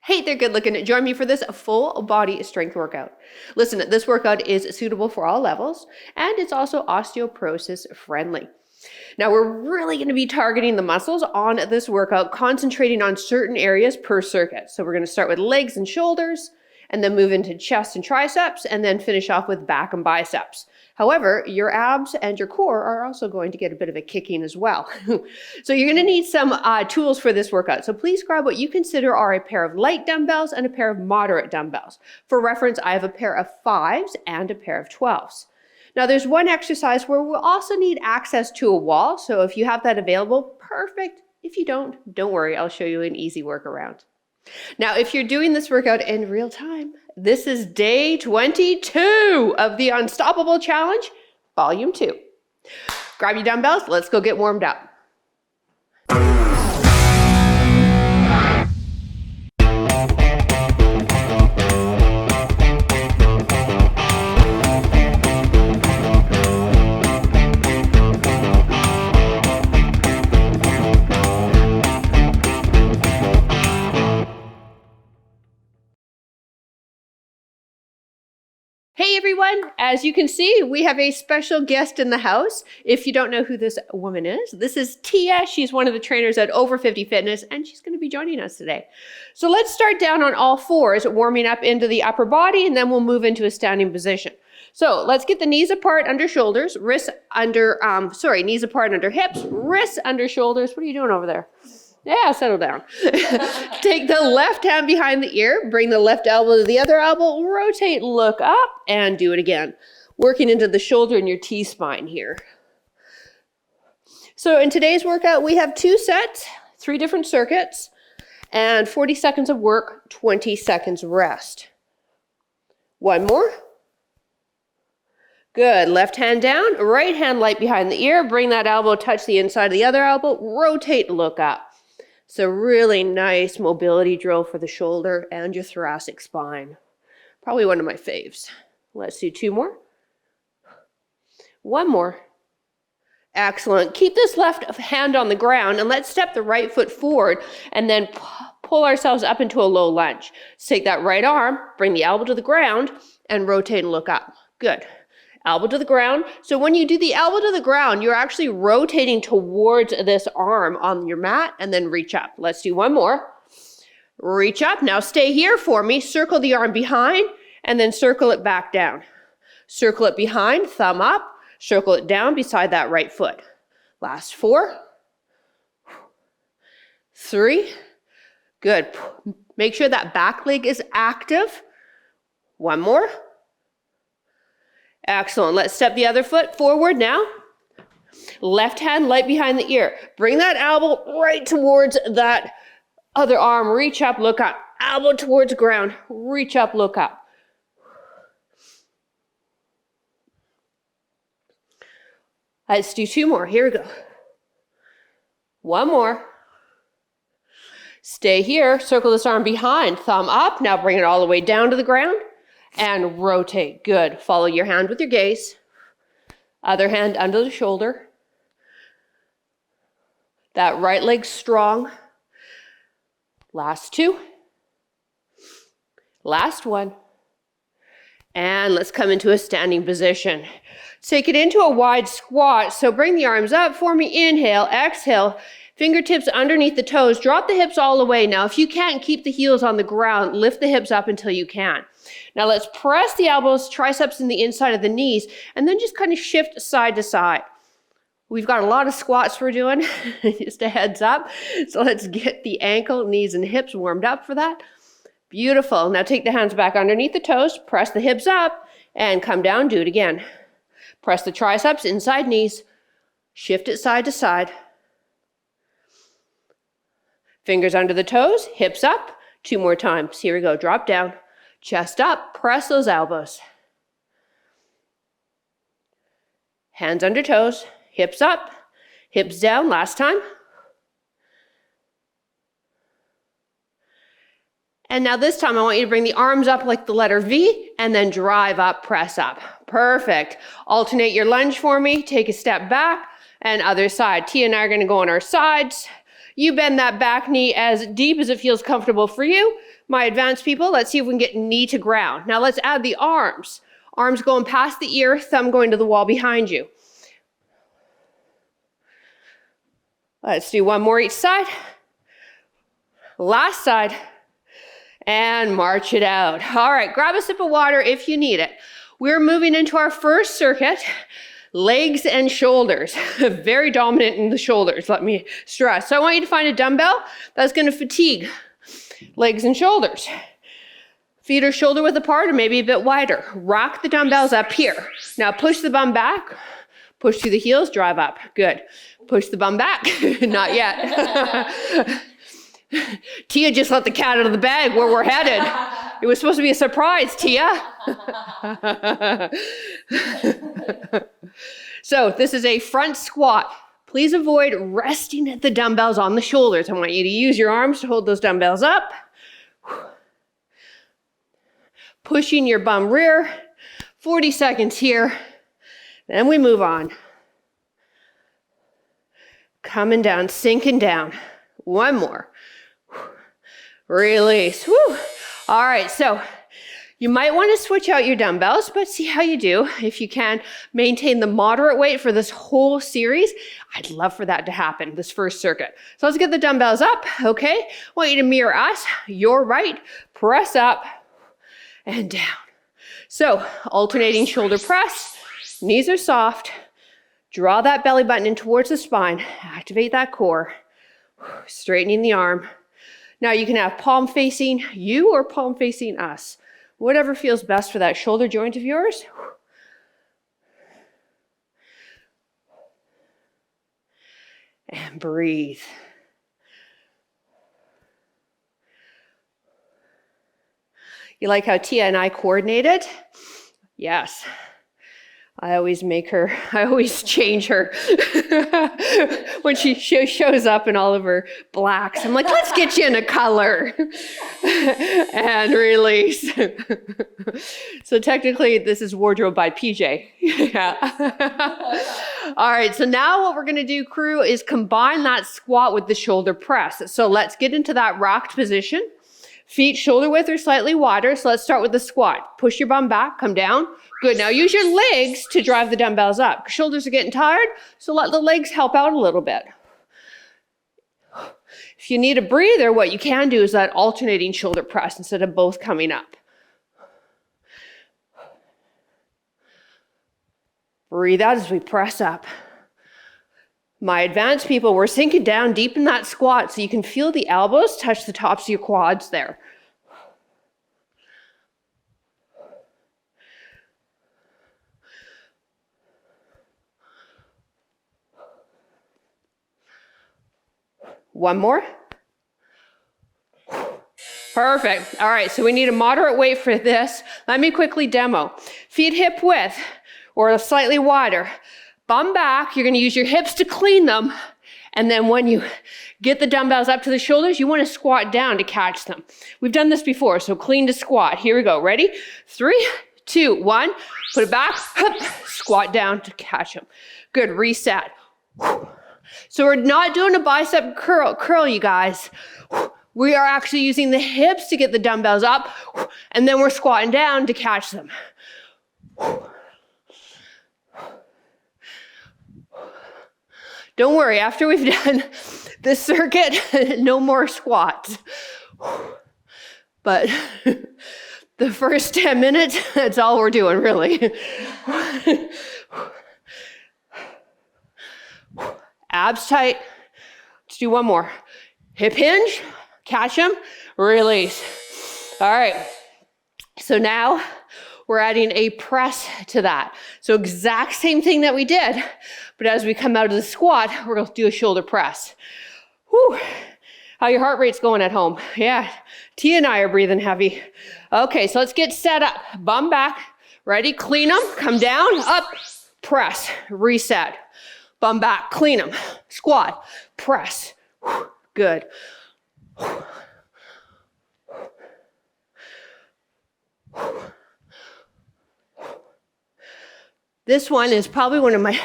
Hey there, good looking. Join me for this full body strength workout. Listen, this workout is suitable for all levels and it's also osteoporosis friendly. Now we're really going to be targeting the muscles on this workout, concentrating on certain areas per circuit. So we're going to start with legs and shoulders and then move into chest and triceps and then finish off with back and biceps. However, your abs and your core are also going to get a bit of a kicking as well. So you're going to need some tools for this workout. So please grab what you consider are a pair of light dumbbells and a pair of moderate dumbbells. For reference, I have a pair of 5s and a pair of 12s. Now there's one exercise where we'll also need access to a wall. So if you have that available, perfect. If you don't worry, I'll show you an easy workaround. Now, if you're doing this workout in real time, this is day 22 of the Unstoppable Challenge, Volume 2. Grab your dumbbells, let's go get warmed up. Hey everyone, as you can see, we have a special guest in the house. If you don't know who this woman is, this is Tia. She's one of the trainers at Over 50 Fitness and she's going to be joining us today. So let's start down on all fours, warming up into the upper body, and then we'll move into a standing position. So let's get the knees apart under shoulders, knees apart under hips, wrists under shoulders. What are you doing over there? Yeah, settle down. Take the left hand behind the ear, bring the left elbow to the other elbow, rotate, look up, and do it again. Working into the shoulder and your T-spine here. So in today's workout, we have 2 sets, 3 different circuits, and 40 seconds of work, 20 seconds rest. One more. Good. Left hand down, right hand light behind the ear, bring that elbow, touch the inside of the other elbow, rotate, look up. So really nice mobility drill for the shoulder and your thoracic spine. Probably one of my faves. Let's do 2 more. 1 more. Excellent. Keep this left hand on the ground and let's step the right foot forward and then pull ourselves up into a low lunge. So take that right arm, bring the elbow to the ground and rotate and look up. Good. Elbow to the ground. So when you do the elbow to the ground, you're actually rotating towards this arm on your mat and then reach up. Let's do 1 more. Reach up. Now stay here for me. Circle the arm behind and then circle it back down. Circle it behind, thumb up, circle it down beside that right foot. Last 4. 3. Good. Make sure that back leg is active. 1 more. Excellent. Let's step the other foot forward now. Left hand light behind the ear. Bring that elbow right towards that other arm. Reach up, look up. Elbow towards ground. Reach up, look up. Let's do 2 more. Here we go. 1 more. Stay here. Circle this arm behind. Thumb up. Now bring it all the way down to the ground. And rotate. Good. Follow your hand with your gaze. Other hand under the shoulder. That right leg strong. Last 2. Last 1. And let's come into a standing position. Take it into a wide squat. So bring the arms up for me. Inhale, exhale. Fingertips underneath the toes. Drop the hips all the way. Now, if you can't keep the heels on the ground, lift the hips up until you can. Now, let's press the elbows, triceps in the inside of the knees, and then just kind of shift side to side. We've got a lot of squats we're doing, just a heads up. So let's get the ankle, knees, and hips warmed up for that. Beautiful. Now, take the hands back underneath the toes, press the hips up, and come down. Do it again. Press the triceps inside knees. Shift it side to side. Fingers under the toes, hips up. 2 more times. Here we go. Drop down. Chest up. Press those elbows. Hands under toes. Hips up. Hips down. Last time. And now this time I want you to bring the arms up like the letter V and then drive up, press up. Perfect. Alternate your lunge for me. Take a step back and other side. Tia and I are going to go on our sides. You bend that back knee as deep as it feels comfortable for you. My advanced people, let's see if we can get knee to ground. Now let's add the arms. Arms going past the ear, thumb going to the wall behind you. Let's do one more each side. Last side. And march it out. All right, grab a sip of water if you need it. We're moving into our first circuit, legs and shoulders. Very dominant in the shoulders, let me stress. So I want you to find a dumbbell that's going to fatigue legs and shoulders. Feet are shoulder width apart or maybe a bit wider. Rock the dumbbells up here. Now push the bum back, push through the heels, drive up. Good. Push the bum back. Not yet. Tia just let the cat out of the bag where we're headed. It was supposed to be a surprise, Tia. So this is a front squat. Please avoid resting the dumbbells on the shoulders. I want you to use your arms to hold those dumbbells up. Pushing your bum rear. 40 seconds here. Then we move on. Coming down, sinking down. One more. Release. Woo. All right, so you might want to switch out your dumbbells, but see how you do. If you can, maintain the moderate weight for this whole series. I'd love for that to happen, this first circuit. So let's get the dumbbells up, okay? I want you to mirror us. Your right, press up and down. So alternating shoulder press, knees are soft. Draw that belly button in towards the spine. Activate that core. Straightening the arm. Now you can have palm facing you or palm facing us. Whatever feels best for that shoulder joint of yours. And breathe. You like how Tia and I coordinated? Yes. I always change her when she shows up in all of her blacks. I'm like, let's get you in a color. And release. So technically, this is wardrobe by PJ. Yeah. All right, so now what we're gonna do, crew, is combine that squat with the shoulder press. So let's get into that rocked position. Feet shoulder width or slightly wider. So let's start with the squat. Push your bum back, come down. Good, now use your legs to drive the dumbbells up. Shoulders are getting tired, so let the legs help out a little bit. If you need a breather, what you can do is that alternating shoulder press instead of both coming up. Breathe out as we press up. My advanced people, we're sinking down deep in that squat so you can feel the elbows touch the tops of your quads there. One more. Perfect. All right, so we need a moderate weight for this. Let me quickly demo. Feet hip width or slightly wider. Bum back, you're gonna use your hips to clean them. And then when you get the dumbbells up to the shoulders, you wanna squat down to catch them. We've done this before, so clean to squat. Here we go, ready? 3, 2, 1, put it back, squat down to catch them. Good, reset. So we're not doing a bicep curl, you guys. We are actually using the hips to get the dumbbells up, and then we're squatting down to catch them. Don't worry, after we've done this circuit, no more squats. But the first 10 minutes, that's all we're doing, really. Abs tight. Let's do one more. Hip hinge, catch them, release. All right. So now we're adding a press to that. So exact same thing that we did, but as we come out of the squat, we're gonna do a shoulder press. Whew. How your heart rate's going at home? Yeah, Tia and I are breathing heavy. Okay, so let's get set up. Bum back, ready, clean them, come down, up, press, reset. Bum back, clean them, squat, press. Good. This one is probably one of my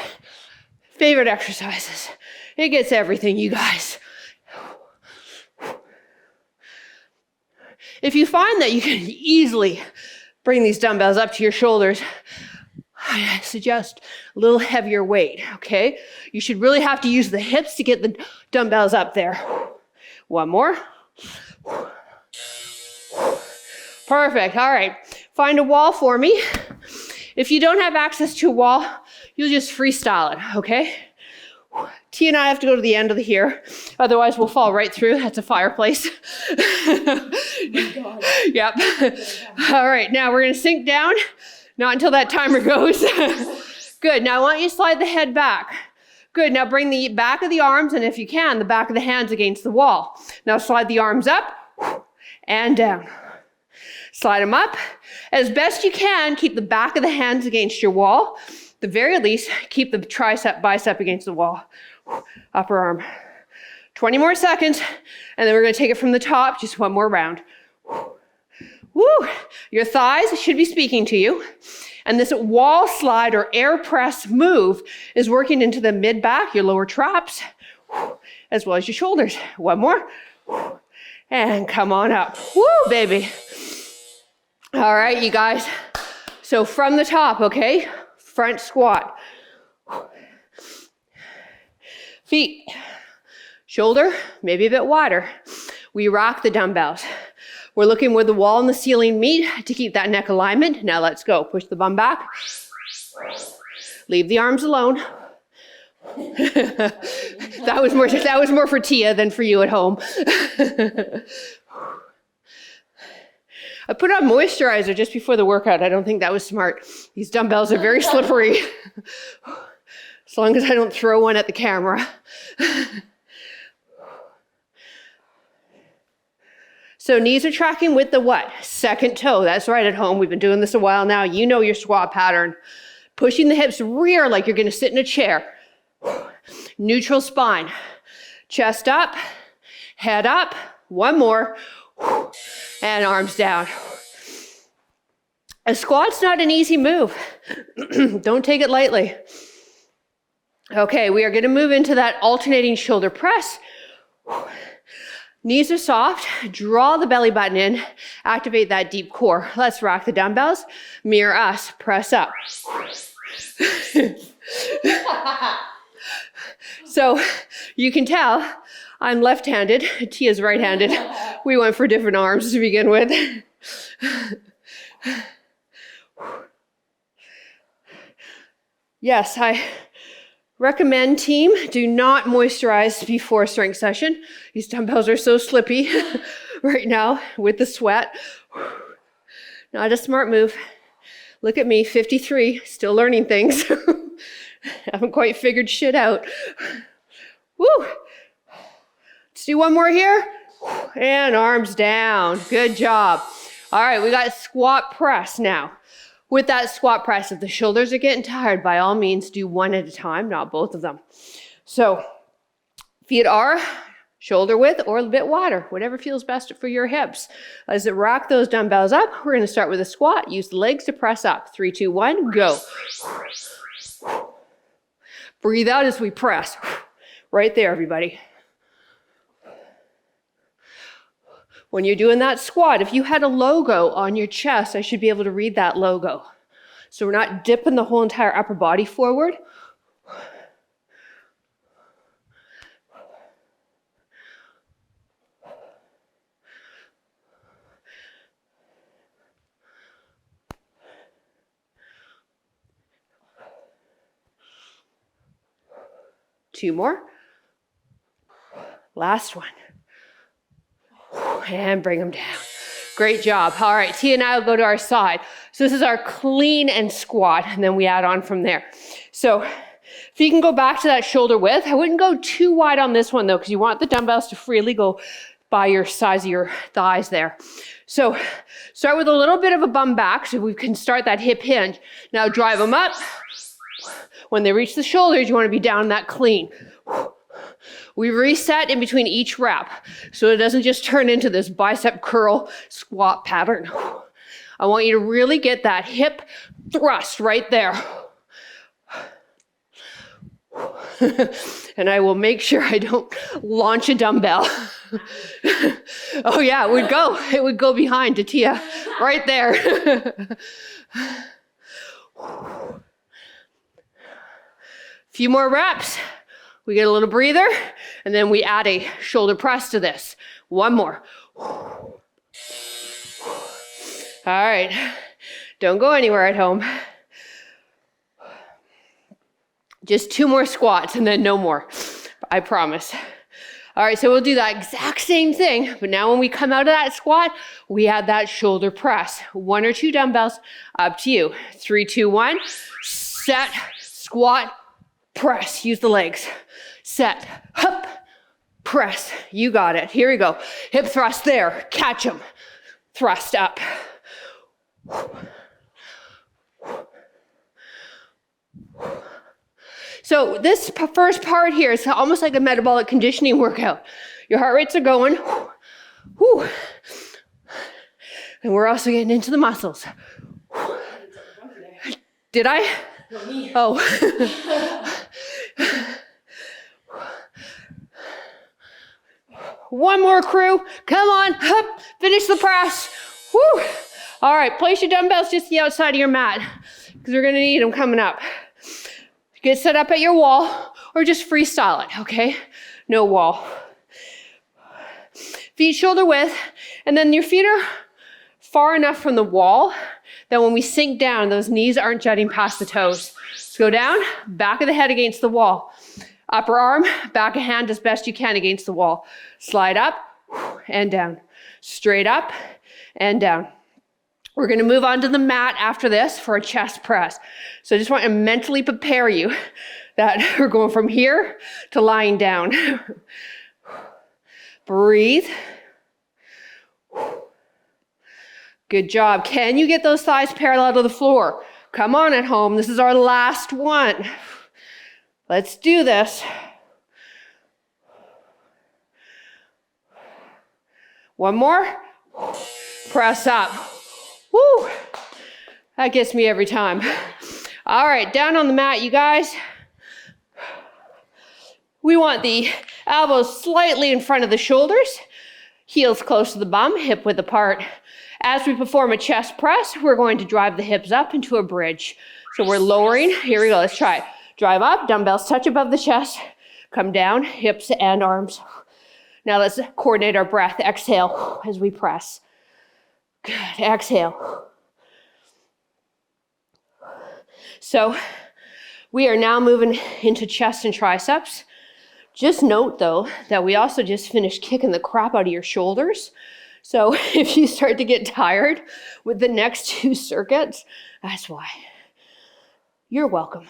favorite exercises. It gets everything, you guys. If you find that you can easily bring these dumbbells up to your shoulders, I suggest a little heavier weight, okay? You should really have to use the hips to get the dumbbells up there. One more. Perfect, all right. Find a wall for me. If you don't have access to a wall, you'll just freestyle it, okay? T and I have to go to the end of the here, otherwise we'll fall right through. That's a fireplace. Oh my God. Yep. All right, now we're gonna sink down. Not until that timer goes. Good, now I want you to slide the head back. Good, now bring the back of the arms, and if you can, the back of the hands against the wall. Now slide the arms up and down. Slide them up. As best you can, keep the back of the hands against your wall. At the very least, keep the tricep, bicep against the wall. Upper arm. 20 more seconds, and then we're gonna take it from the top, just one more round. Woo! Your thighs should be speaking to you. And this wall slide or air press move is working into the mid-back, your lower traps, as well as your shoulders. One more. And come on up. Woo, baby. All right, you guys. So from the top, okay? Front squat. Feet. Shoulder, maybe a bit wider. We rock the dumbbells. We're looking where the wall and the ceiling meet to keep that neck alignment. Now let's go. Push the bum back. Leave the arms alone. That was more for Tia than for you at home. I put on moisturizer just before the workout. I don't think that was smart. These dumbbells are very slippery. As long as I don't throw one at the camera. So knees are tracking with the what? Second toe. That's right at home. We've been doing this a while now. You know your squat pattern. Pushing the hips rear like you're going to sit in a chair. Neutral spine. Chest up, head up. One more. And arms down. A squat's not an easy move. Don't take it lightly. Okay, we are going to move into that alternating shoulder press. Knees are soft, draw the belly button in, activate that deep core. Let's rock the dumbbells, mirror us, press up. So you can tell I'm left-handed, Tia's right-handed. We went for different arms to begin with. Yes, I recommend, team, do not moisturize before a strength session. These dumbbells are so slippy right now with the sweat. Not a smart move. Look at me, 53, still learning things. Haven't quite figured shit out. Woo! Let's do one more here. And arms down. Good job. All right, we got squat press now. With that squat press, if the shoulders are getting tired, by all means, do one at a time, not both of them. So feet are shoulder width or a bit wider, whatever feels best for your hips. As it rock those dumbbells up, we're going to start with a squat. Use the legs to press up. 3, 2, 1, go. Breathe out as we press. Right there, everybody. When you're doing that squat, if you had a logo on your chest, I should be able to read that logo. So we're not dipping the whole entire upper body forward. Two more. Last one. And bring them down. Great job. All right, Tia and I will go to our side. So this is our clean and squat, and then we add on from there. So if you can go back to that shoulder width, I wouldn't go too wide on this one though, because you want the dumbbells to freely go by your size of your thighs there. So start with a little bit of a bum back, so we can start that hip hinge. Now drive them up. When they reach the shoulders, you want to be down that clean. We reset in between each rep, so it doesn't just turn into this bicep curl squat pattern. I want you to really get that hip thrust right there. And I will make sure I don't launch a dumbbell. Oh yeah, it would go behind to Tia, right there. Few more reps. We get a little breather, and then we add a shoulder press to this. One more. All right, don't go anywhere at home. Just 2 more squats and then no more, I promise. All right, so we'll do that exact same thing, but now when we come out of that squat, we add that shoulder press. 1 or 2 dumbbells, up to you. 3, 2, 1, set, squat, press, use the legs. Set, hup, press, you got it. Here we go. Hip thrust there, catch them. Thrust up. So this first part here is almost like a metabolic conditioning workout. Your heart rates are going. Whew. And we're also getting into the muscles. Did I? No, me. Oh. One more, crew. Come on. Hup. Finish the press. Woo. All right. Place your dumbbells just the outside of your mat because we're going to need them coming up. Get set up at your wall or just freestyle it, okay? No wall. Feet shoulder width, and then your feet are far enough from the wall that when we sink down, those knees aren't jutting past the toes. So go down, back of the head against the wall. Upper arm, back of hand as best you can against the wall. Slide up and down. Straight up and down. We're going to move on to the mat after this for a chest press. So I just want to mentally prepare you that we're going from here to lying down. Breathe. Good job. Can you get those thighs parallel to the floor? Come on at home. This is our last one. Let's do this. One more. Press up. Woo! That gets me every time. All right, down on the mat, you guys. We want the elbows slightly in front of the shoulders, heels close to the bum, hip width apart. As we perform a chest press, we're going to drive the hips up into a bridge. So we're lowering. Here we go. Let's try it. Drive up, dumbbells touch above the chest. Come down, hips and arms. Now let's coordinate our breath. Exhale as we press. Good. Exhale. So we are now moving into chest and triceps. Just note though that we also just finished kicking the crap out of your shoulders. So if you start to get tired with the next 2 circuits, that's why. You're welcome.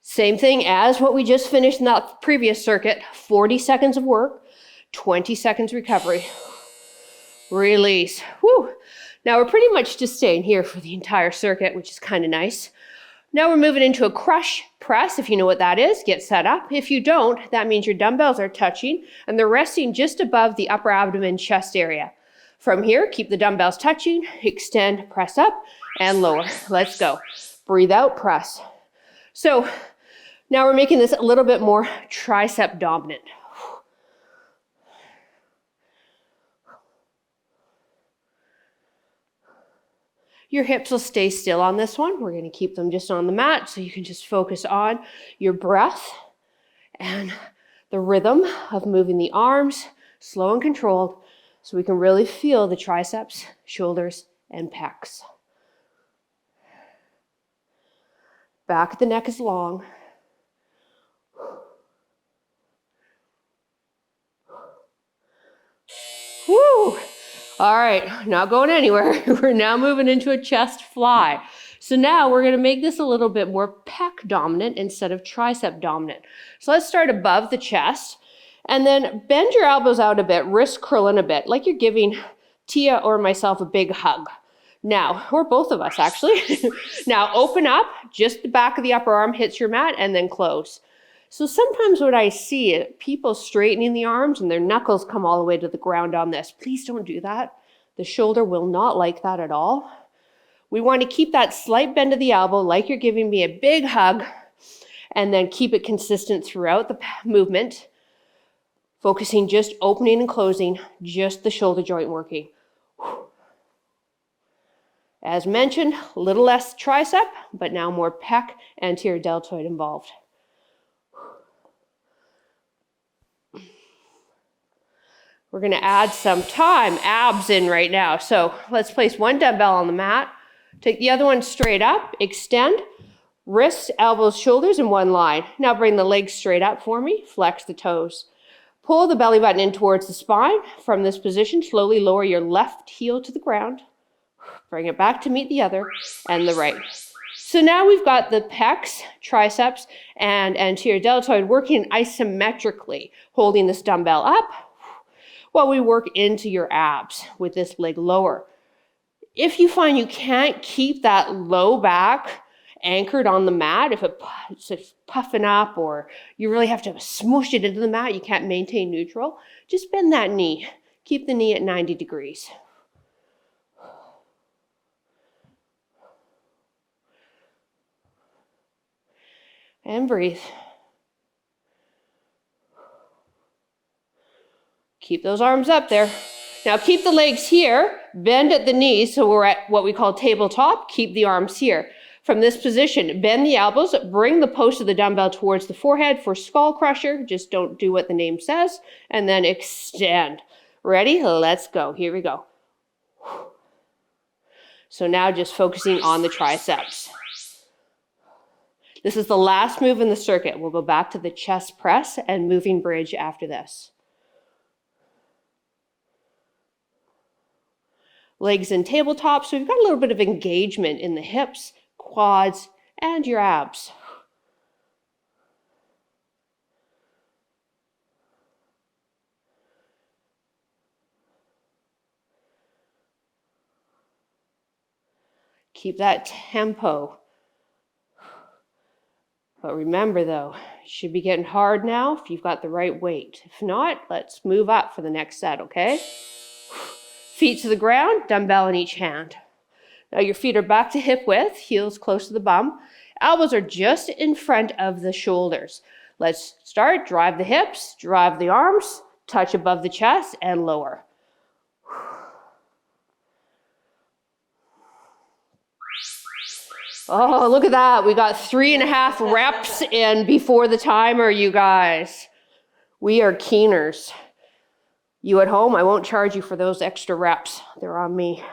Same thing as what we just finished in that previous circuit. 40 seconds of work, 20 seconds recovery. Release. Whew. Now we're pretty much just staying here for the entire circuit, which is kind of nice. Now we're moving into a crush press. If you know what that is, get set up. If you don't, that means your dumbbells are touching and they're resting just above the upper abdomen chest area. From here, keep the dumbbells touching, extend, press up and lower. Let's go. Breathe out, press. So now we're making this a little bit more tricep dominant. Your hips will stay still on this one. We're going to keep them just on the mat so you can just focus on your breath and the rhythm of moving the arms, slow and controlled, so we can really feel the triceps, shoulders, and pecs. Back of the neck is long. Woo! All right, not going anywhere. We're now moving into a chest fly. So now we're going to make this a little bit more pec dominant instead of tricep dominant. So let's start above the chest and then bend your elbows out a bit, wrists curling a bit, like you're giving Tia or myself a big hug. Now, or both of us actually. Now open up, just the back of the upper arm hits your mat and then close. So sometimes what I see is people straightening the arms and their knuckles come all the way to the ground on this. Please don't do that. The shoulder will not like that at all. We want to keep that slight bend of the elbow like you're giving me a big hug, and then keep it consistent throughout the movement, focusing just opening and closing, just the shoulder joint working. As mentioned, a little less tricep, but now more pec, anterior deltoid involved. We're going to add some abs in right now. So let's place one dumbbell on the mat. Take the other one straight up, extend, wrists, elbows, shoulders in one line. Now bring the legs straight up for me, flex the toes. Pull the belly button in towards the spine. From this position, slowly lower your left heel to the ground. Bring it back to meet the other and the right. So now we've got the pecs, triceps, and anterior deltoid working isometrically, holding this dumbbell up while we work into your abs with this leg lower. If you find you can't keep that low back anchored on the mat, if it's puffing up or you really have to smoosh it into the mat, you can't maintain neutral, just bend that knee. Keep the knee at 90 degrees. And breathe. Keep those arms up there. Now keep the legs here, bend at the knees, so we're at what we call tabletop. Keep the arms here. From this position, bend the elbows, bring the post of the dumbbell towards the forehead for Skullcrusher. Just don't do what the name says, and then extend. Ready? Let's go. Here we go. So now just focusing on the triceps. This is the last move in the circuit. We'll go back to the chest press and moving bridge after this. Legs in tabletop, so we've got a little bit of engagement in the hips, quads, and your abs. Keep that tempo. But remember though, it should be getting hard now if you've got the right weight. If not, let's move up for the next set, okay? Feet to the ground, dumbbell in each hand. Now your feet are back to hip width, heels close to the bum. Elbows are just in front of the shoulders. Let's start, drive the hips, drive the arms, touch above the chest and lower. Oh, look at that. We got 3.5 reps in before the timer, you guys. We are keeners. You at home, I won't charge you for those extra reps. They're on me.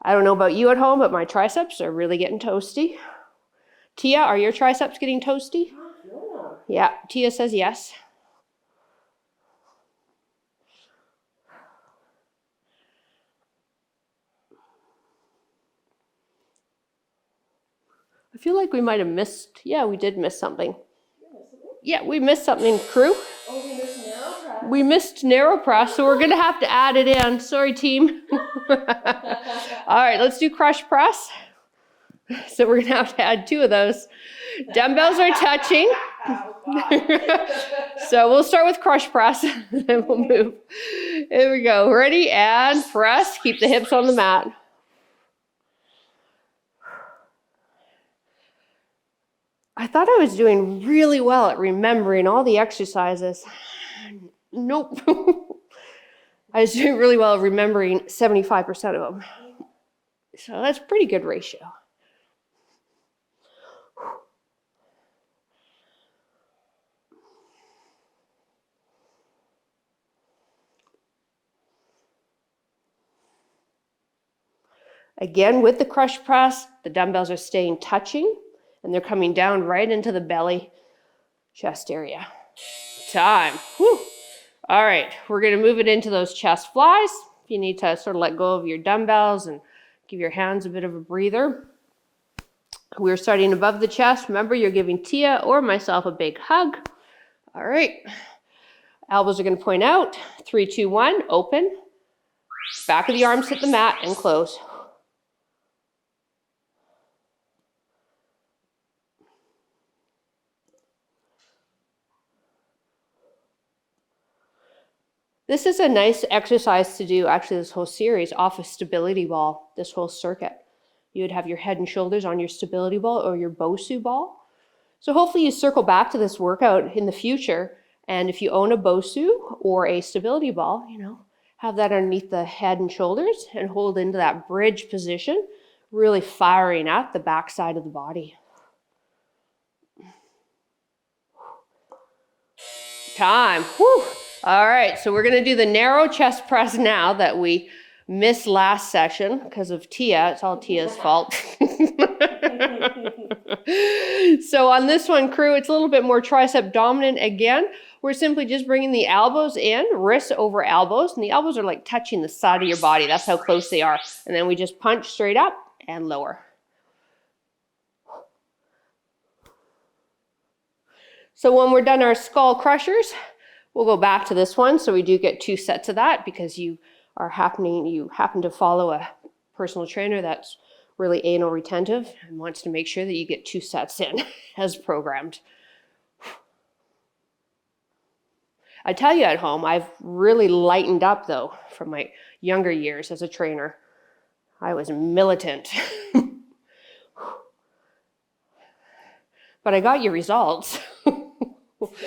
I don't know about you at home, but my triceps are really getting toasty. Tia, are your triceps getting toasty? Yeah, Tia says yes. I feel like we might have missed, yeah, we did miss something. Yeah, we missed something, crew. Oh, we missed narrow press. We missed narrow press, so we're going to have to add it in. Sorry, team. All right, let's do crush press. So we're going to have to add 2 of those. Dumbbells are touching. So we'll start with crush press, and then we'll move. Here we go. Ready? And press. Keep the hips on the mat. I thought I was doing really well at remembering all the exercises. Nope. I was doing really well at remembering 75% of them. So that's a pretty good ratio. Again, with the crush press, the dumbbells are staying touching, and they're coming down right into the belly, chest area. Time. Whew. All right, we're going to move it into those chest flies. If you need to sort of let go of your dumbbells and give your hands a bit of a breather. We're starting above the chest. Remember, you're giving Tia or myself a big hug. All right. Elbows are going to point out. 3, 2, 1, open. Back of the arms hit the mat and close. This is a nice exercise to do, actually this whole series, off a stability ball, this whole circuit. You would have your head and shoulders on your stability ball or your Bosu ball. So hopefully you circle back to this workout in the future, and if you own a Bosu or a stability ball, have that underneath the head and shoulders and hold into that bridge position, really firing at the back side of the body. Time. Whew. All right, so we're gonna do the narrow chest press now that we missed last session because of Tia. It's all Tia's fault. So on this one, crew, it's a little bit more tricep dominant again. We're simply just bringing the elbows in, wrists over elbows, and the elbows are like touching the side of your body. That's how close they are. And then we just punch straight up and lower. So when we're done our skull crushers, we'll go back to this one. So we do get 2 sets of that because you happen to follow a personal trainer that's really anal retentive and wants to make sure that you get 2 sets in as programmed. I tell you at home, I've really lightened up though from my younger years as a trainer. I was militant. But I got your results.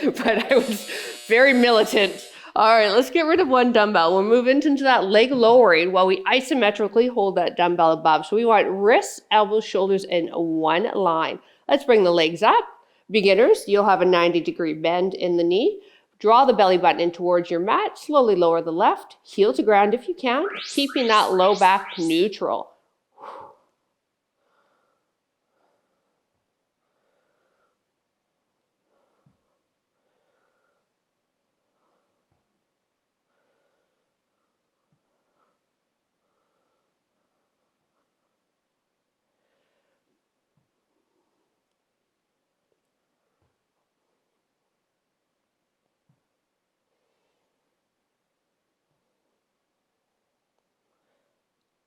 But I was very militant. All right, let's get rid of one dumbbell. We'll move into that leg lowering while we isometrically hold that dumbbell above. So we want wrists, elbows, shoulders in one line. Let's bring the legs up. Beginners, you'll have a 90-degree bend in the knee. Draw the belly button in towards your mat. Slowly lower the left. Heel to ground if you can, keeping that low back neutral.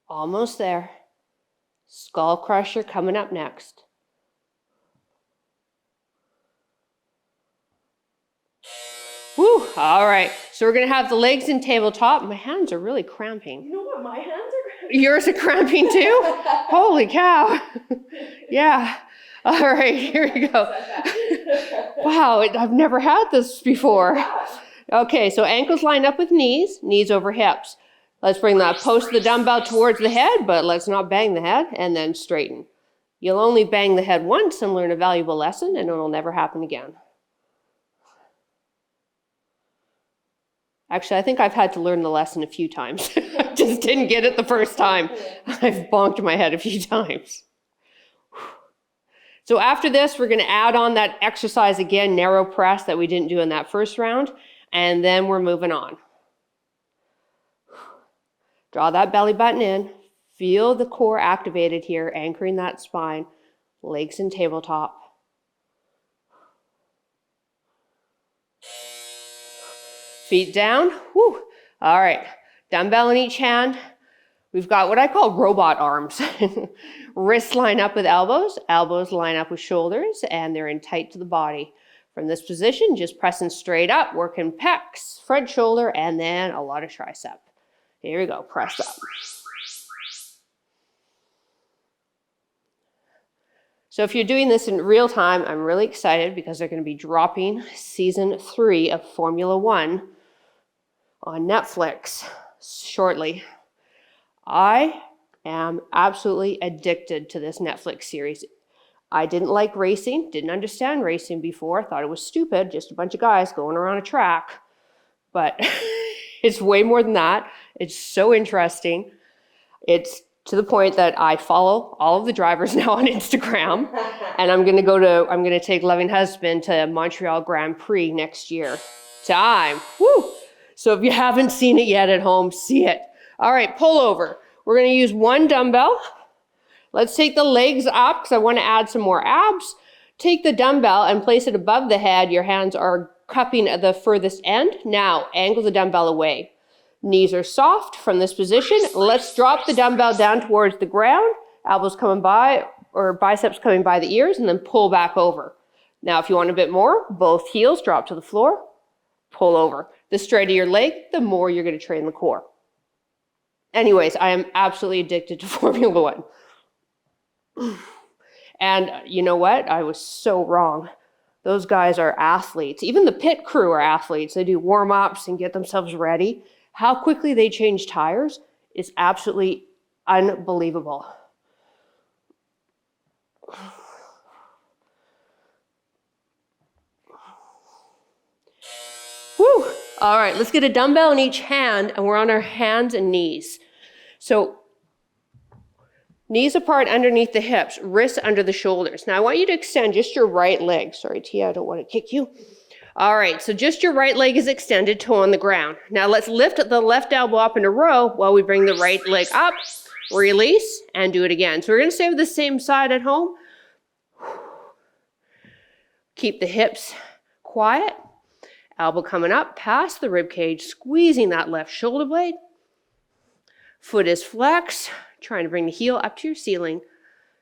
Almost there. Skullcrusher coming up next. Woo, all right. So we're gonna have the legs in tabletop. My hands are really cramping. You know what? My hands are cramping. Yours are cramping too? Holy cow. Yeah. All right, here we go. Wow, I've never had this before. Okay, so ankles line up with knees, knees over hips. Let's bring that post of the dumbbell towards the head, but let's not bang the head, and then straighten. You'll only bang the head once and learn a valuable lesson, and it'll never happen again. Actually, I think I've had to learn the lesson a few times. I just didn't get it the first time. I've bonked my head a few times. So after this, we're going to add on that exercise again, narrow press that we didn't do in that first round, and then we're moving on. Draw that belly button in. Feel the core activated here, anchoring that spine. Legs in tabletop. Feet down. Whew. All right. Dumbbell in each hand. We've got what I call robot arms. Wrists line up with elbows. Elbows line up with shoulders, and they're in tight to the body. From this position, just pressing straight up, working pecs, front shoulder, and then a lot of tricep. Here we go, press up. So if you're doing this in real time, I'm really excited because they're going to be dropping season 3 of Formula 1 on Netflix shortly. I am absolutely addicted to this Netflix series. I didn't like racing, didn't understand racing before, thought it was stupid, just a bunch of guys going around a track. But it's way more than that. It's so interesting. It's to the point that I follow all of the drivers now on Instagram, and I'm going to take Loving Husband to Montreal Grand Prix next year. Time. Woo! So if you haven't seen it yet at home, see it. All right, pullover. We're going to use one dumbbell. Let's take the legs up because I want to add some more abs. Take the dumbbell and place it above the head. Your hands are cupping at the furthest end. Now, angle the dumbbell away. Knees are soft from this position. Let's drop the dumbbell down towards the ground. Elbows coming by, or biceps coming by the ears, and then pull back over. Now, if you want a bit more, both heels drop to the floor. pull over. The straighter your leg, the more you're going to train the core. Anyways, I am absolutely addicted to Formula One. And you know what? I was so wrong. Those guys are athletes. Even the pit crew are athletes. They do warm-ups and get themselves ready. How quickly they change tires is absolutely unbelievable. Woo! All right, let's get a dumbbell in each hand, and we're on our hands and knees. So knees apart underneath the hips, wrists under the shoulders. Now I want you to extend just your right leg. Sorry, Tia, I don't want to kick you. All right, so just your right leg is extended, toe on the ground. Now let's lift the left elbow up in a row while we bring the right leg up, release, and do it again. So we're going to stay with the same side at home. Keep the hips quiet. Elbow coming up past the rib cage, squeezing that left shoulder blade. Foot is flexed, trying to bring the heel up to your ceiling.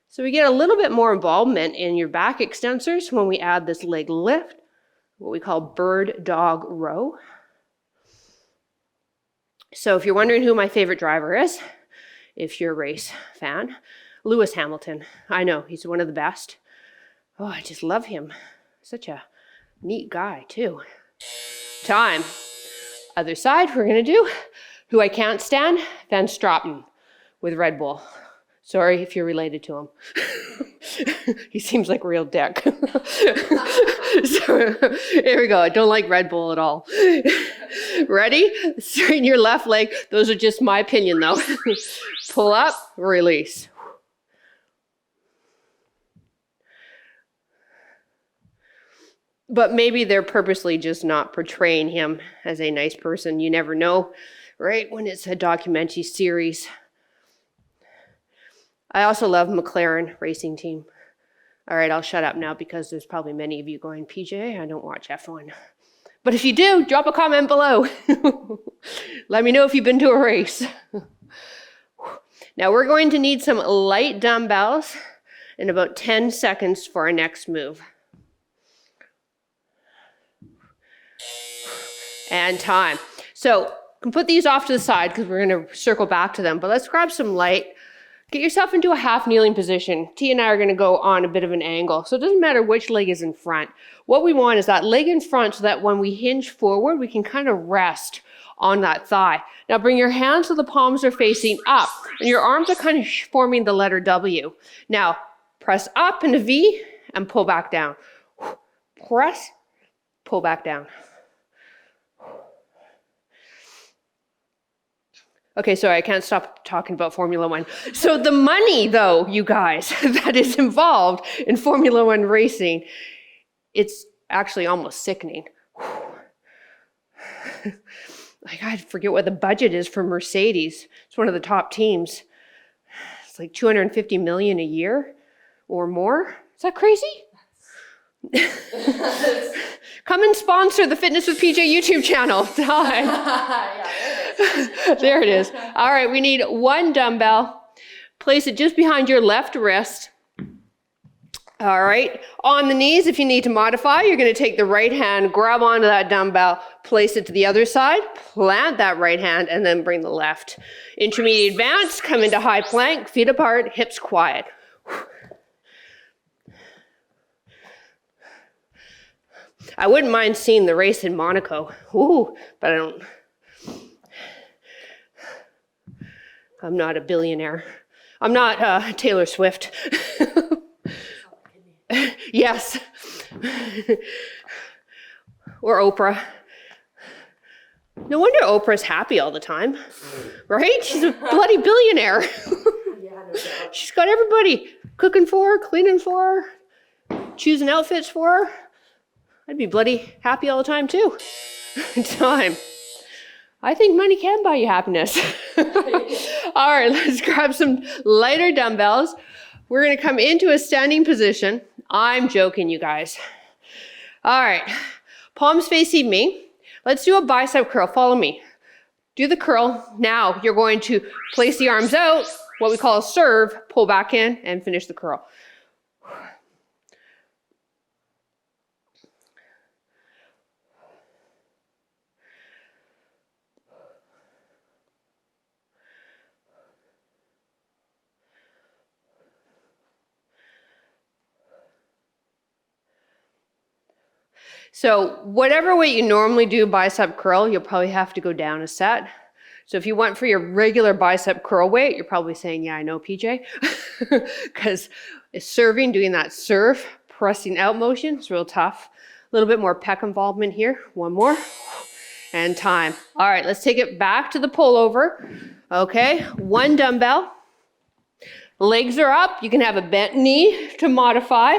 So we get a little bit more involvement in your back extensors when we add this leg lift, what we call bird dog row. So if you're wondering who my favorite driver is, if you're a race fan, Lewis Hamilton. I know, he's one of the best. Oh, I just love him. Such a neat guy, too. Time. Other side, we're going to do who I can't stand, Van Straten with Red Bull. Sorry if you're related to him. He seems like a real dick. So, here we go. I don't like Red Bull at all. Ready? Straighten your left leg. Those are just my opinion, though. Pull up, release. But maybe they're purposely just not portraying him as a nice person. You never know, right? When it's a documentary series. I also love McLaren racing team. All right, I'll shut up now because there's probably many of you going, PJ, I don't watch F1. But if you do, drop a comment below. Let me know if you've been to a race. Now we're going to need some light dumbbells in about 10 seconds for our next move. And time. So you can put these off to the side because we're going to circle back to them. But let's grab some light. Get yourself into a half kneeling position. T and I are going to go on a bit of an angle. So it doesn't matter which leg is in front. What we want is that leg in front so that when we hinge forward, we can kind of rest on that thigh. Now bring your hands so the palms are facing up. And your arms are kind of forming the letter W. Now press up in a V and pull back down. Press, pull back down. Okay, sorry, I can't stop talking about Formula One. So the money, though, you guys, that is involved in Formula One racing, it's actually almost sickening. Like, I forget what the budget is for Mercedes. It's one of the top teams. It's like $250 million a year or more. Is that crazy? Come and sponsor the Fitness with PJ YouTube channel. There it is. All right, we need one dumbbell. Place it just behind your left wrist. All right, on the knees, if you need to modify, you're going to take the right hand, grab onto that dumbbell, place it to the other side, plant that right hand, and then bring the left. Intermediate advance, come into high plank, feet apart, hips quiet. I wouldn't mind seeing the race in Monaco. Ooh, but I don't. I'm not a billionaire. I'm not Taylor Swift. Yes. Or Oprah. No wonder Oprah's happy all the time, right? She's a bloody billionaire. She's got everybody cooking for her, cleaning for her, choosing outfits for her. I'd be bloody happy all the time too. Time. I think money can buy you happiness. All right, let's grab some lighter dumbbells. We're going to come into a standing position. I'm joking, you guys. All right, palms facing me. Let's do a bicep curl. Follow me. Do the curl. Now you're going to place the arms out, what we call a serve, pull back in, and finish the curl. So whatever weight you normally do bicep curl, you'll probably have to go down a set. So if you went for your regular bicep curl weight, you're probably saying, yeah, I know, PJ. Because serving, doing that serve, pressing out motion is real tough. A little bit more pec involvement here. One more. And time. All right, let's take it back to the pullover. Okay, 1 dumbbell. Legs are up. You can have a bent knee to modify.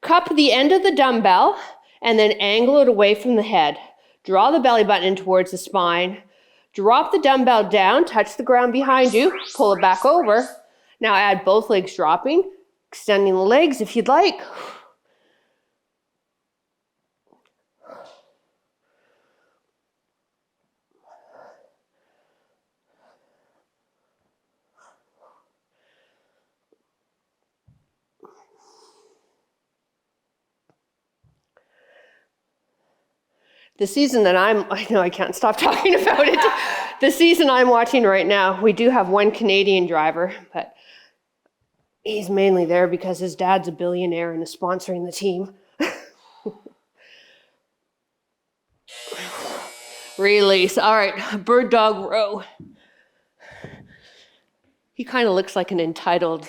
Cup the end of the dumbbell and then angle it away from the head. Draw the belly button in towards the spine. Drop the dumbbell down, touch the ground behind you, pull it back over. Now add both legs dropping, extending the legs if you'd like. The season that I know I can't stop talking about it. The season I'm watching right now, we do have one Canadian driver, but he's mainly there because his dad's a billionaire and is sponsoring the team. Release. All right, bird dog row. He kind of looks like an entitled.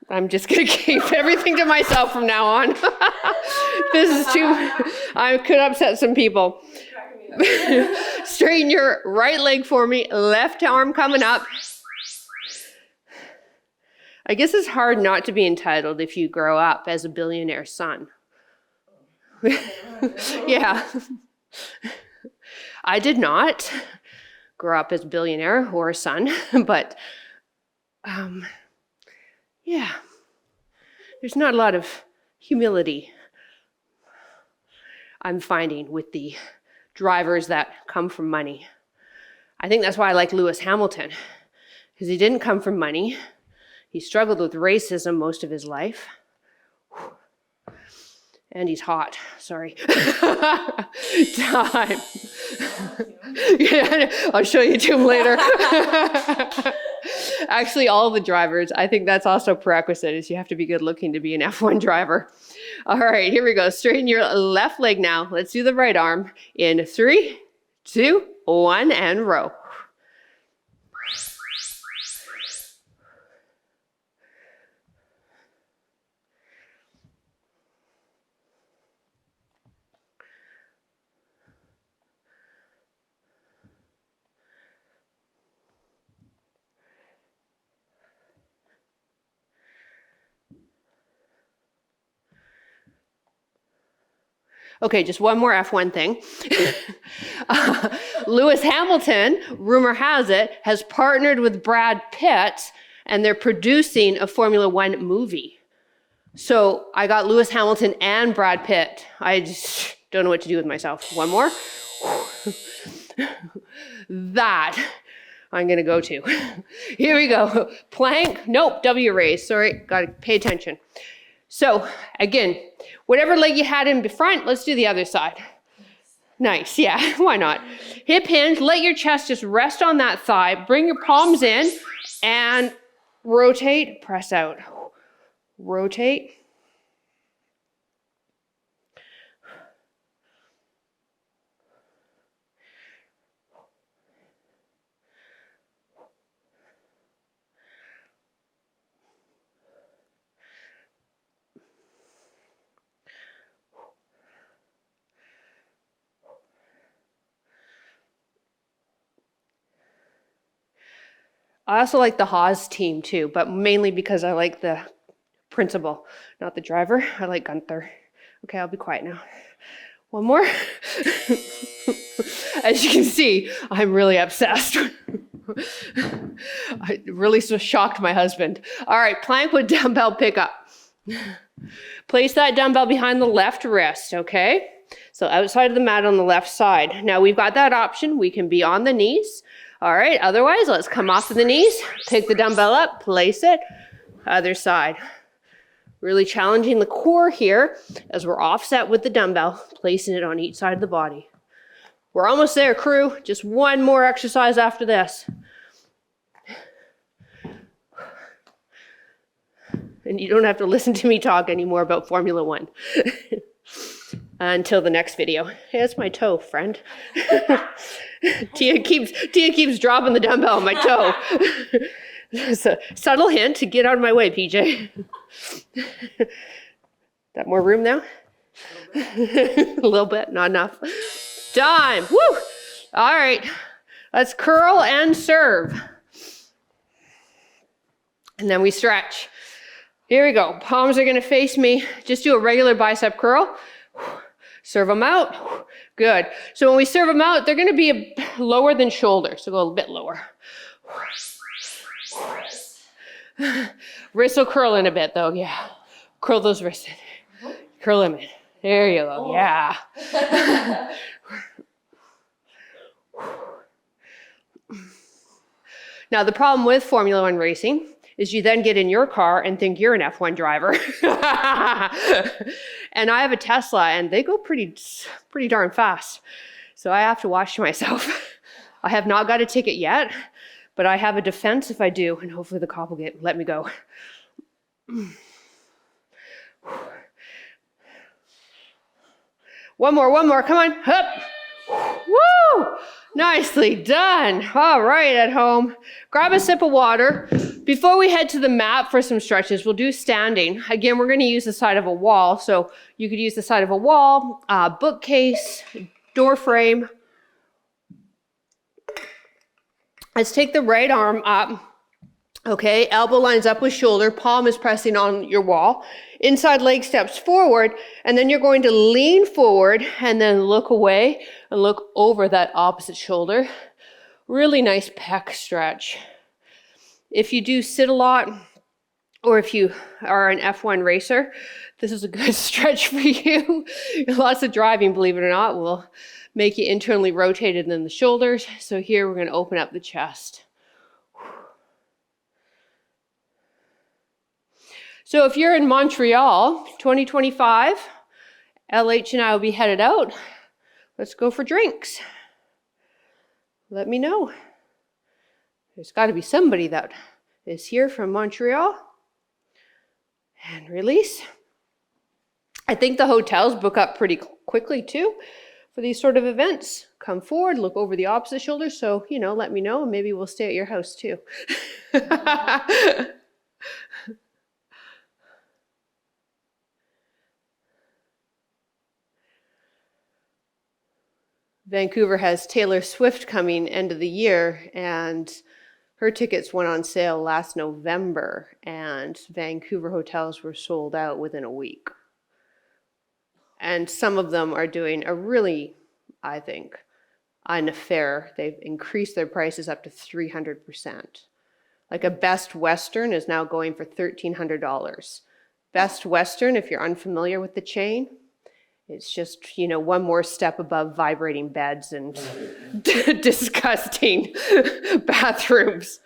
I'm just going to keep everything to myself from now on. This is too, I could upset some people. Straighten your right leg for me, left arm coming up. I guess it's hard not to be entitled if you grow up as a billionaire's son. Yeah. I did not grow up as a billionaire or a son, but yeah, there's not a lot of humility I'm finding with the drivers that come from money. I think that's why I like Lewis Hamilton, because he didn't come from money. He struggled with racism most of his life. And he's hot, sorry. Time. Yeah, I'll show you to him later. Actually, all the drivers, I think that's also prerequisite, is you have to be good looking to be an F1 driver. All right, here we go. Straighten your left leg now. Let's do the right arm in 3, 2, 1, and row. Okay, just one more F1 thing. Lewis Hamilton, rumor has it, has partnered with Brad Pitt, and they're producing a Formula One movie. So I got Lewis Hamilton and Brad Pitt. I just don't know what to do with myself. One more. That I'm going to go to. Here we go. Plank. Nope, W raise. Sorry, got to pay attention. So again, whatever leg you had in front, let's do the other side. Nice, yeah, why not? Hip hinge, let your chest just rest on that thigh. Bring your palms in and rotate, press out. Rotate. I also like the Haas team too, but mainly because I like the principal, not the driver. I like Gunther. Okay, I'll be quiet now. One more. As you can see, I'm really obsessed. I really shocked my husband. All right, plank with dumbbell pickup. Place that dumbbell behind the left wrist, okay? So outside of the mat on the left side. Now we've got that option. We can be on the knees. All right, otherwise, let's come off of the knees, pick the dumbbell up, place it, other side. Really challenging the core here as we're offset with the dumbbell, placing it on each side of the body. We're almost there, crew. Just one more exercise after this. And you don't have to listen to me talk anymore about Formula One. until the next video. Hey, that's my toe, friend. Tia keeps dropping the dumbbell on my toe. It's a subtle hint to get out of my way, PJ. Got more room now? A little bit, not enough. Time. Woo! All right. Let's curl and serve. And then we stretch. Here we go. Palms are going to face me. Just do a regular bicep curl. Serve them out. Good. So when we serve them out, they're going to be lower than shoulder. So go a bit lower. Wrists will curl in a bit though. Yeah. Curl those wrists in. Curl them in. There you go. Yeah. Now the problem with Formula One racing is you then get in your car and think you're an F1 driver. And I have a Tesla and they go pretty darn fast. So I have to watch myself. I have not got a ticket yet, but I have a defense if I do, and hopefully the cop will let me go. One more, come on, up. Woo! Nicely done. All right, at home. Grab a sip of water. Before we head to the mat for some stretches, we'll do standing. Again, we're going to use the side of a wall. So you could use the side of a wall, bookcase, door frame. Let's take the right arm up. Okay, elbow lines up with shoulder, palm is pressing on your wall. Inside leg steps forward, and then you're going to lean forward and then look away and look over that opposite shoulder. Really nice pec stretch. If you do sit a lot, or if you are an F1 racer, this is a good stretch for you. Lots of driving, believe it or not, will make you internally rotated in the shoulders. So here we're going to open up the chest. So if you're in Montreal, 2025, LH and I will be headed out. Let's go for drinks. Let me know. There's got to be somebody that is here from Montreal. And release. I think the hotels book up pretty quickly too for these sort of events. Come forward, look over the opposite shoulder. So, let me know and maybe we'll stay at your house too. Vancouver has Taylor Swift coming end of the year, and her tickets went on sale last November, and Vancouver hotels were sold out within a week. And some of them are doing a really, I think, an affair. They've increased their prices up to 300%. Like a Best Western is now going for $1,300. Best Western, if you're unfamiliar with the chain, it's just, one more step above vibrating beds and disgusting bathrooms.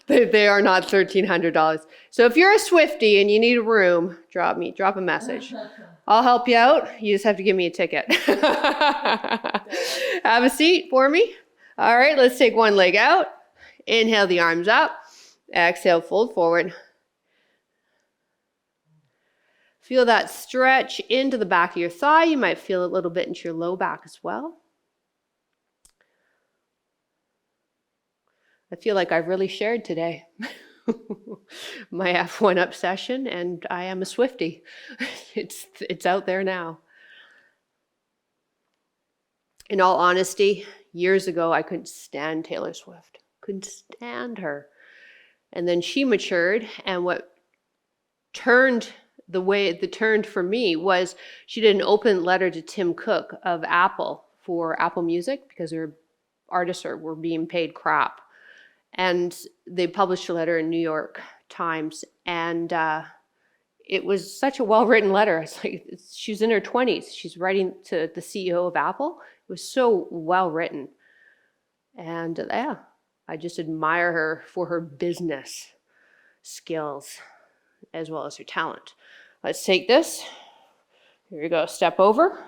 They are not $1,300. So if you're a Swiftie and you need a room, drop a message. I'll help you out. You just have to give me a ticket. Have a seat for me. All right, let's take one leg out. Inhale the arms up. Exhale, fold forward. Feel that stretch into the back of your thigh. You might feel a little bit into your low back as well. I feel like I've really shared today my F1 obsession, and I am a Swiftie. It's out there now. In all honesty, years ago, I couldn't stand Taylor Swift. Couldn't stand her. And then she matured, and what turned the way it turned for me was she did an open letter to Tim Cook of Apple for Apple Music because their artists were being paid crap. And they published a letter in New York Times, and it was such a well-written letter. It's like she's in her 20s. She's writing to the CEO of Apple. It was so well-written. And I just admire her for her business skills as well as her talent. Let's take this. Here we go. Step over.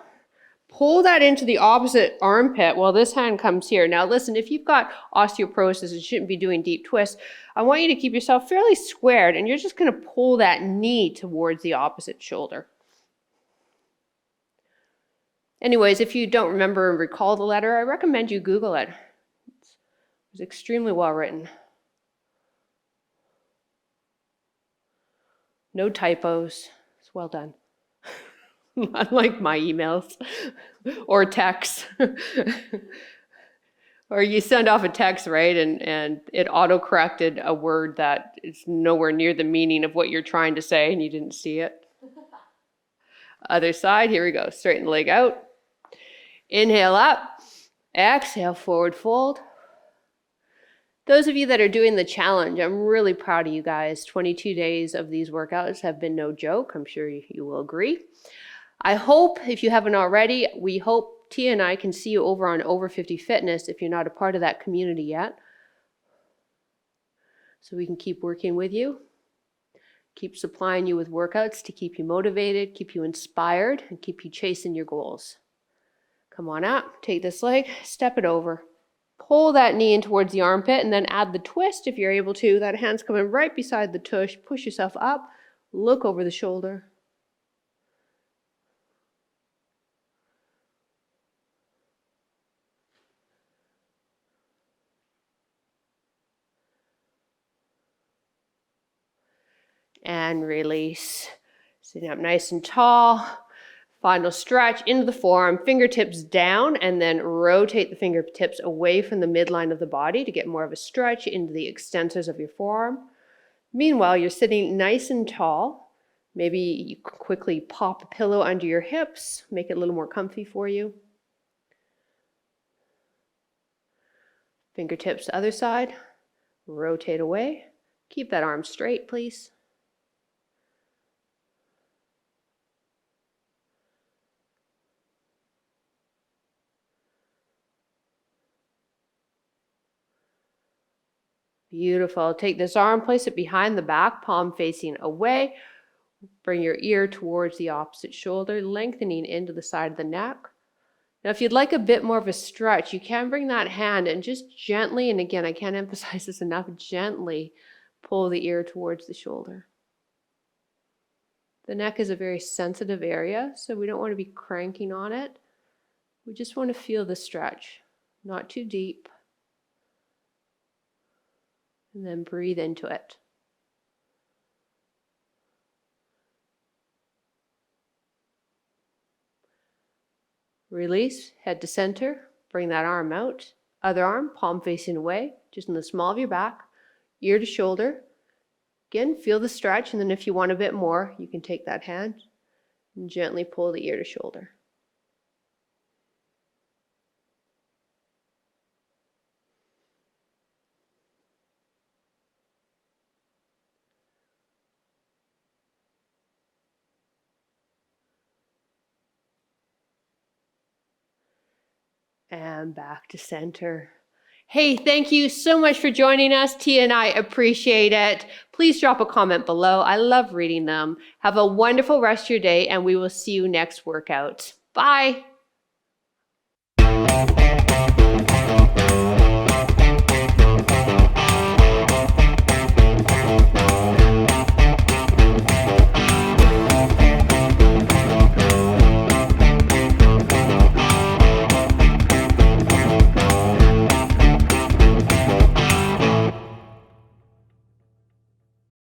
Pull that into the opposite armpit while this hand comes here. Now listen, if you've got osteoporosis and shouldn't be doing deep twists, I want you to keep yourself fairly squared, and you're just going to pull that knee towards the opposite shoulder. Anyways, if you don't remember and recall the letter, I recommend you Google it. It's extremely well written. No typos. It's well done. Unlike my emails or texts. Or you send off a text, right, and it auto-corrected a word that is nowhere near the meaning of what you're trying to say and you didn't see it. Other side, here we go. Straighten the leg out. Inhale up. Exhale, forward fold. Those of you that are doing the challenge, I'm really proud of you guys. 22 days of these workouts have been no joke. I'm sure you will agree. I hope, if you haven't already, we hope Tia and I can see you over on Over 50 Fitness if you're not a part of that community yet. So we can keep working with you, keep supplying you with workouts to keep you motivated, keep you inspired, and keep you chasing your goals. Come on up, take this leg, step it over. Pull that knee in towards the armpit and then add the twist if you're able to. That hand's coming right beside the tush. Push yourself up, look over the shoulder. And release. Sitting up nice and tall. Final stretch into the forearm, fingertips down, and then rotate the fingertips away from the midline of the body to get more of a stretch into the extensors of your forearm. Meanwhile, you're sitting nice and tall. Maybe you quickly pop a pillow under your hips, make it a little more comfy for you. Fingertips to the other side, rotate away. Keep that arm straight, please. Beautiful. Take this arm, place it behind the back, palm facing away. Bring your ear towards the opposite shoulder, lengthening into the side of the neck. Now, if you'd like a bit more of a stretch, you can bring that hand and just gently, and again, I can't emphasize this enough, gently pull the ear towards the shoulder. The neck is a very sensitive area, so we don't want to be cranking on it. We just want to feel the stretch, not too deep. And then breathe into it. Release, head to center, bring that arm out. Other arm, palm facing away, just in the small of your back, ear to shoulder. Again, feel the stretch, and then if you want a bit more, you can take that hand and gently pull the ear to shoulder. And back to center. Hey, thank you so much for joining us. Tia and I appreciate it. Please drop a comment below. I love reading them. Have a wonderful rest of your day, and we will see you next workout. Bye.